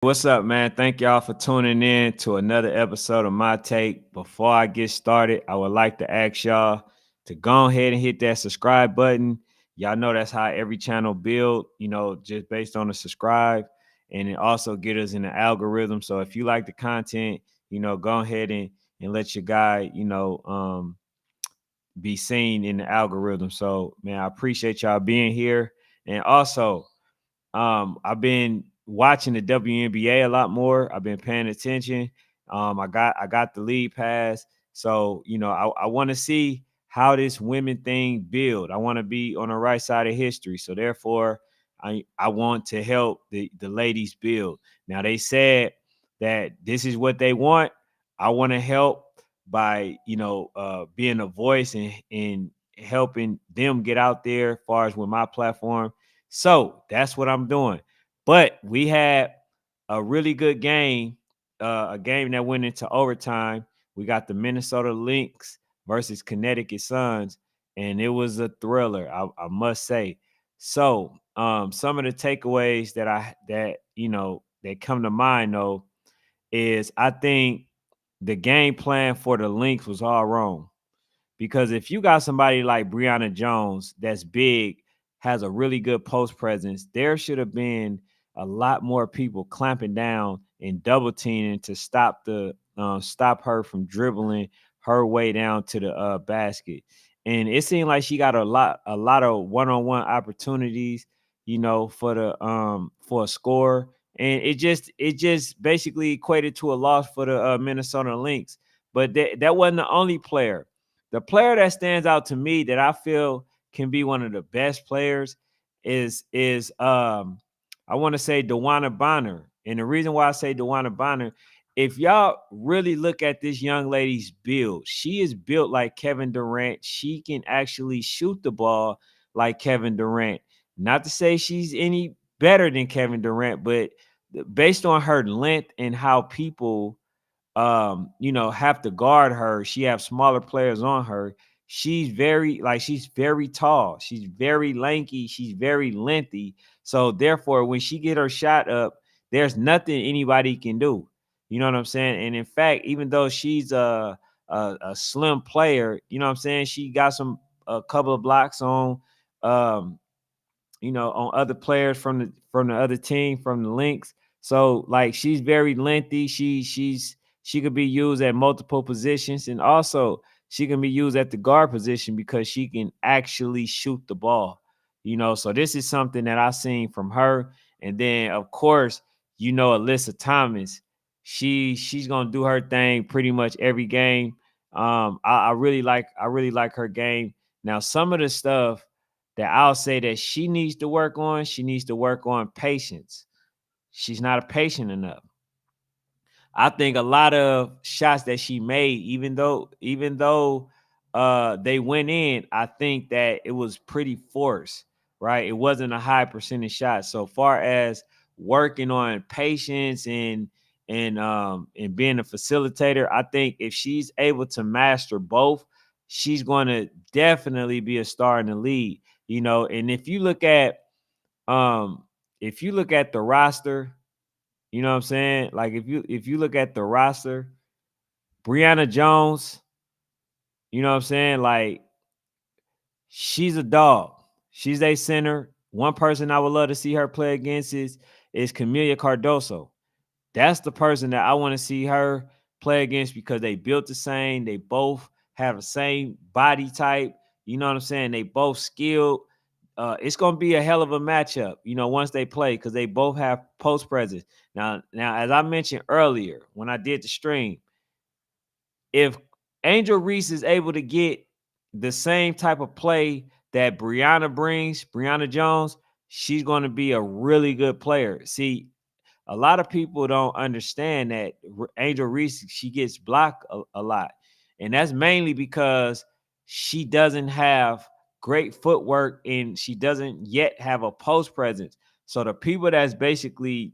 What's up, man? Thank y'all for tuning in to another episode of My Take. Before I get started, I would like to ask y'all to go ahead and hit that subscribe button. Y'all know that's how every channel build, just based on the subscribe. And it also get us in the algorithm. So if you like the content, go ahead and let your guy, be seen in the algorithm. So, man, I appreciate y'all being here. And also, I've been watching the WNBA a lot more. I've been paying attention. I got the league pass, so I want to see how this women thing build. I want to be on the right side of history, so therefore, I want to help the ladies build. Now they said that this is what they want. I want to help by being a voice and helping them get out there as far as with my platform. So that's what I'm doing. But we had a really good game, a game that went into overtime. We got the Minnesota Lynx versus Connecticut Suns, and it was a thriller, I must say. So, some of the takeaways that come to mind though is I think the game plan for the Lynx was all wrong. Because if you got somebody like Breonna Jones that's big, has a really good post presence, there should have been a lot more people clamping down and double teaming to stop her from dribbling her way down to the basket. And it seemed like she got a lot of one-on-one opportunities, for a score. And it just basically equated to a loss for the Minnesota Lynx. But that wasn't the only player. The player that stands out to me that I feel can be one of the best players is I want to say Dewana Bonner. And the reason why I say Dewana Bonner, if y'all really look at this young lady's build, she is built like Kevin Durant. She can actually shoot the ball like Kevin Durant. Not to say she's any better than Kevin Durant, but based on her length and how people have to guard her. She have smaller players on her. She's very tall. She's very lanky. She's very lengthy. So therefore, when she get her shot up, there's nothing anybody can do. You know what I'm saying? And in fact, even though she's a slim player, you know what I'm saying, she got a couple of blocks um, on other players from the other team, from the Lynx. So like she's very lengthy. She could be used at multiple positions, and also she can be used at the guard position because she can actually shoot the ball. So this is something that I seen from her. And then of course, Alyssa Thomas. She's gonna do her thing pretty much every game. I really like her game. Now, some of the stuff that I'll say that she needs to work on, she needs to work on patience. She's not patient enough. I think a lot of shots that she made, even though they went in, I think that it was pretty forced, right? It wasn't a high percentage shot. So far as working on patience and being a facilitator, I think if she's able to master both, she's going to definitely be a star in the league. And um if you look at the roster, you know what I'm saying? Like if you look at the roster, Breonna Jones, you know what I'm saying? Like she's a dog. She's a center. One person I would love to see her play against is Camelia Cardoso. That's the person that I want to see her play against because they built the same. They both have the same body type. You know what I'm saying? They both skilled. It's gonna be a hell of a matchup, once they play because they both have post presence. Now, as I mentioned earlier when I did the stream, if Angel Reese is able to get the same type of play that Brianna brings, Brianna Jones, she's going to be a really good player. See, a lot of people don't understand that Angel Reese, she gets blocked a lot. And that's mainly because she doesn't have great footwork and she doesn't yet have a post presence. So the people that's basically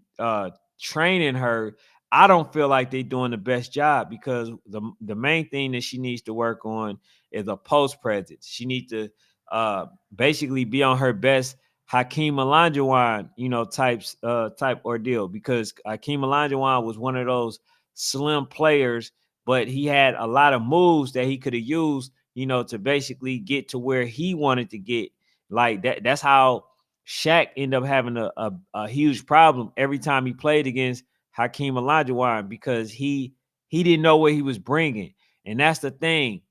training her, I don't feel like they're doing the best job because the main thing that she needs to work on is a post presence. She needs to basically be on her best Hakeem Olajuwon, type ordeal, because Hakeem Olajuwon was one of those slim players, but he had a lot of moves that he could have used, to basically get to where he wanted to get. Like that. That's how Shaq ended up having a huge problem every time he played against Hakeem Olajuwon, because he didn't know what he was bringing, and that's the thing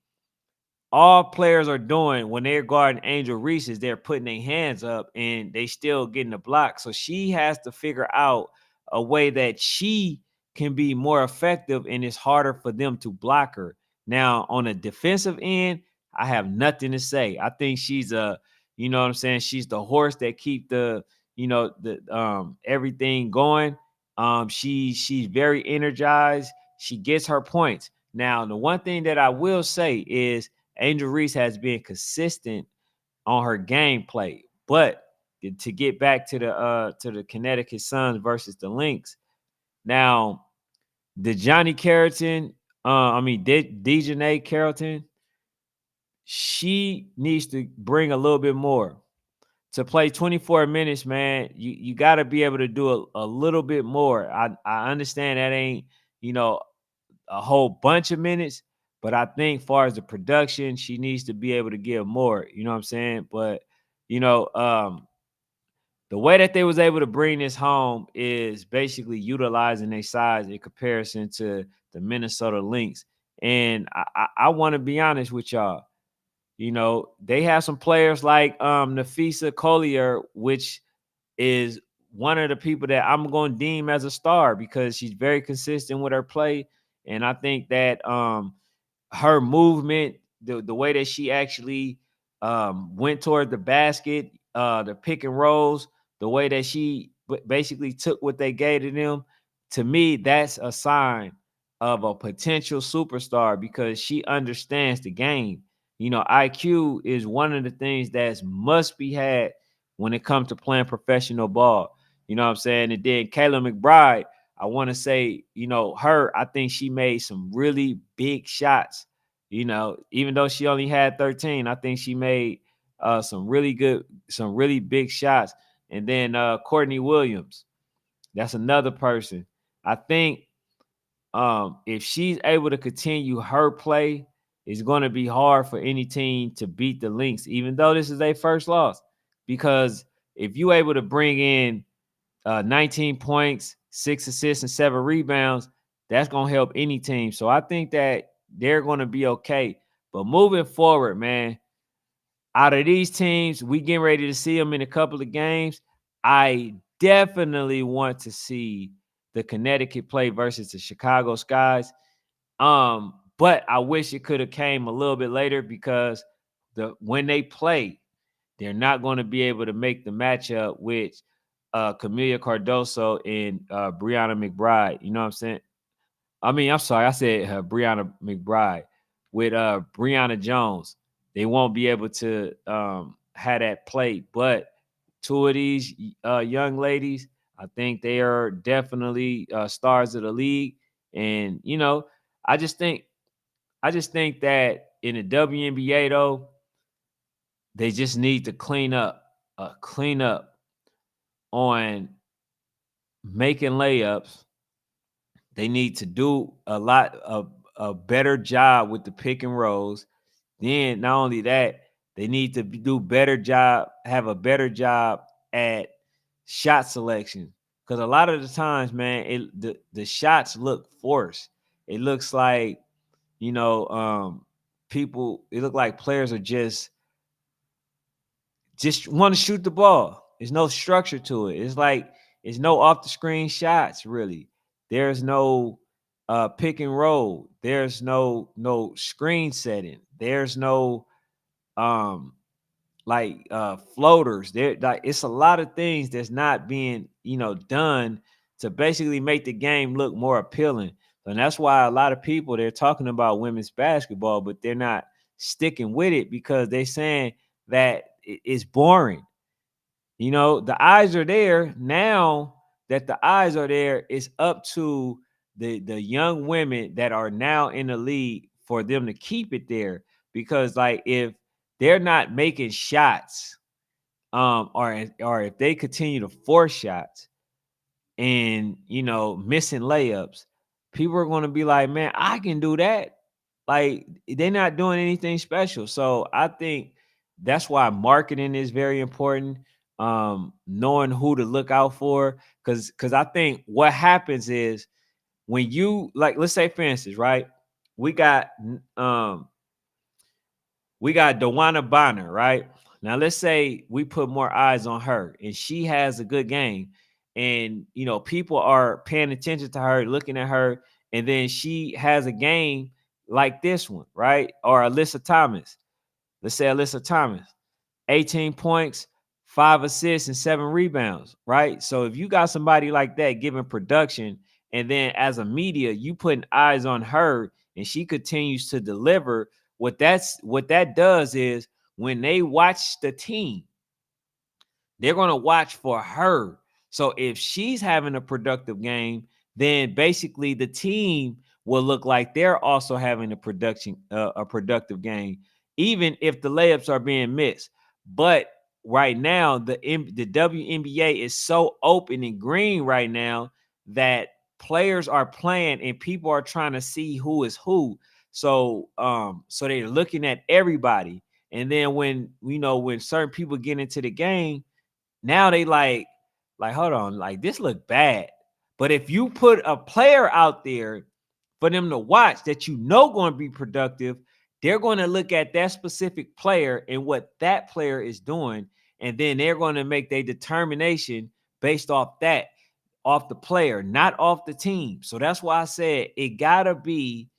all players are doing when they're guarding Angel Reese is they're putting their hands up and they still getting the block. So she has to figure out a way that she can be more effective, and it's harder for them to block her. Now, on a defensive end, I have nothing to say. I think she's you know what I'm saying? She's the horse that keep the everything going. She's very energized. She gets her points. Now, the one thing that I will say is Angel Reese has been consistent on her gameplay. But to get back to the Connecticut Suns versus the Lynx, now the Johnny Carrollton, Dejanay Carrollton, she needs to bring a little bit more. To play 24 minutes, man, you got to be able to do a little bit more. I understand that ain't, you know, a whole bunch of minutes, but I think far as the production, she needs to be able to give more. You know what I'm saying? But you know, the way that they was able to bring this home is basically utilizing their size in comparison to the Minnesota Lynx. And I want to be honest with y'all. They have some players like Nafisa Collier, which is one of the people that I'm going to deem as a star because she's very consistent with her play. And I think that her movement, the way that she actually went toward the basket, the pick and rolls, the way that she basically took what they gave to them, to me, that's a sign of a potential superstar because she understands the game. IQ is one of the things that must be had when it comes to playing professional ball. You know what I'm saying? And then Kayla McBride, I want to say, I think she made some really big shots. Even though she only had 13, I think she made some really big shots. And then Courtney Williams, that's another person. I think if she's able to continue her play, it's going to be hard for any team to beat the Lynx, even though this is their first loss. Because if you're able to bring in 19 points, 6 assists, and 7 rebounds, that's going to help any team. So I think that they're going to be okay. But moving forward, man, out of these teams, we getting ready to see them in a couple of games. I definitely want to see the Connecticut play versus the Chicago Skies. But I wish it could have came a little bit later because when they play, they're not going to be able to make the matchup with Camelia Cardoso and Brianna McBride. You know what I'm saying? I'm sorry, I said Brianna McBride with Brianna Jones. They won't be able to have that play. But two of these young ladies, I think they are definitely stars of the league. And I just think that in the WNBA though, they just need to clean up on making layups. They need to do a better job with the pick and rolls. Then not only that, they need to have a better job at shot selection. Because a lot of the times, man, the shots look forced. It looks like, people, it look like players are just want to shoot the ball. There's no structure to it. It's like it's no off the screen shots, really. There's no pick and roll. There's no screen setting. There's no floaters. There, like, it's a lot of things that's not being done to basically make the game look more appealing. And that's why a lot of people, they're talking about women's basketball, but they're not sticking with it because they're saying that it's boring. The eyes are there. Now that the eyes are there, it's up to the young women that are now in the league for them to keep it there. Because like if they're not making shots, or if they continue to force shots and missing layups, people are going to be like, man, I can do that. Like, they're not doing anything special. So I think that's why marketing is very important. Knowing who to look out for, because I think what happens is when you, like, let's say for instance, right, we got um we got Dewana Bonner, right? Now let's say we put more eyes on her and she has a good game, and people are paying attention to her, looking at her, and then she has a game like this one, right? Or Alyssa Thomas. Let's say Alyssa Thomas, 18 points, 5 assists, and 7 rebounds, right? So if you got somebody like that giving production, and then as a media, you putting eyes on her and she continues to deliver, what that does is when they watch the team, they're going to watch for her. So if she's having a productive game, then basically the team will look like they're also having a productive game, even if the layups are being missed. But right now, the WNBA is so open and green right now that players are playing and people are trying to see who is who. So they're looking at everybody. And then when certain people get into the game, now they hold on, like, this look bad. But if you put a player out there for them to watch that going to be productive, they're going to look at that specific player and what that player is doing, and then they're going to make their determination based off that, off the player, not off the team. So that's why I said it gotta be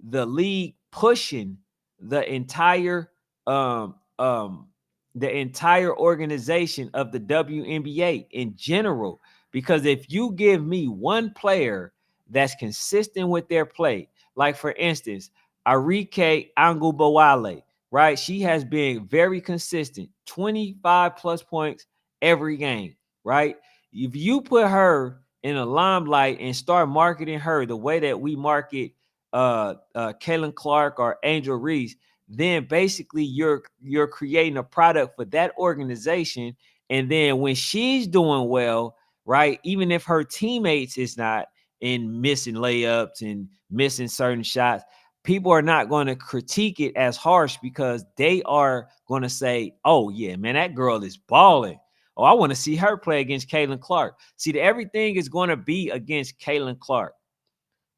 the league pushing the entire um um the entire organization of the WNBA in general. Because if you give me one player that's consistent with their play, like for instance, Arike Angubawale, right? She has been very consistent, 25 plus points every game, right? If you put her in a limelight and start marketing her the way that we market Caitlin Clark or Angel Reese, then basically you're creating a product for that organization. And then when she's doing well, right, even if her teammates is not, in missing layups and missing certain shots, people are not going to critique it as harsh because they are going to say, oh yeah, man, that girl is balling. Oh, I want to see her play against Caitlin Clark. See, everything is going to be against Caitlin Clark.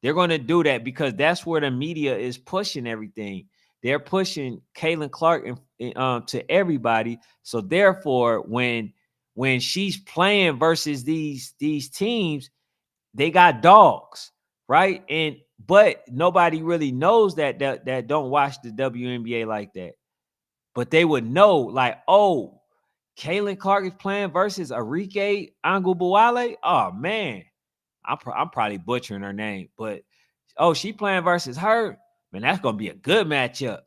They're going to do that because that's where the media is pushing everything. They're pushing Caitlin Clark to everybody. So therefore, when she's playing versus these teams, they got dogs, right? But nobody really knows that don't watch the WNBA like that. But they would know, like, oh, Caitlin Clark is playing versus Arike Angubawale. Oh man, I'm probably butchering her name, but oh, she playing versus her. Man, that's gonna be a good matchup.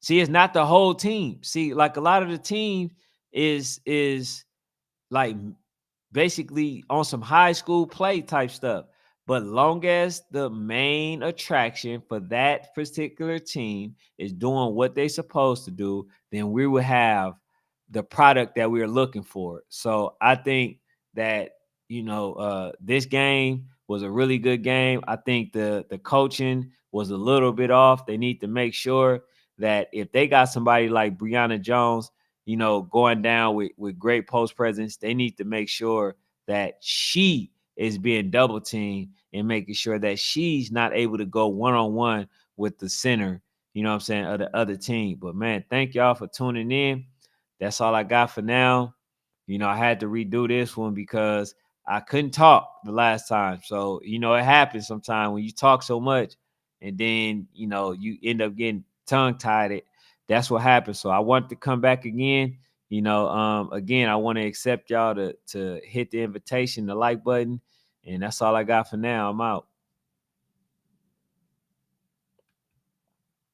See, it's not the whole team. See, like a lot of the team is like basically on some high school play type stuff. But long as the main attraction for that particular team is doing what they're supposed to do, then we will have the product that we're looking for. So I think that this game was a really good game. I think the coaching was a little bit off. They need to make sure that if they got somebody like Brianna Jones, going down with great post presence, they need to make sure that she is being double teamed and making sure that she's not able to go one-on-one with the center, of the other team. But man, thank y'all for tuning in. That's all I got for now. I had to redo this one because I couldn't talk the last time. So, it happens sometimes when you talk so much and then, you end up getting tongue tied. That's what happens. So I want to come back again. Again, I want to accept y'all to hit the invitation, the like button. And that's all I got for now. I'm out.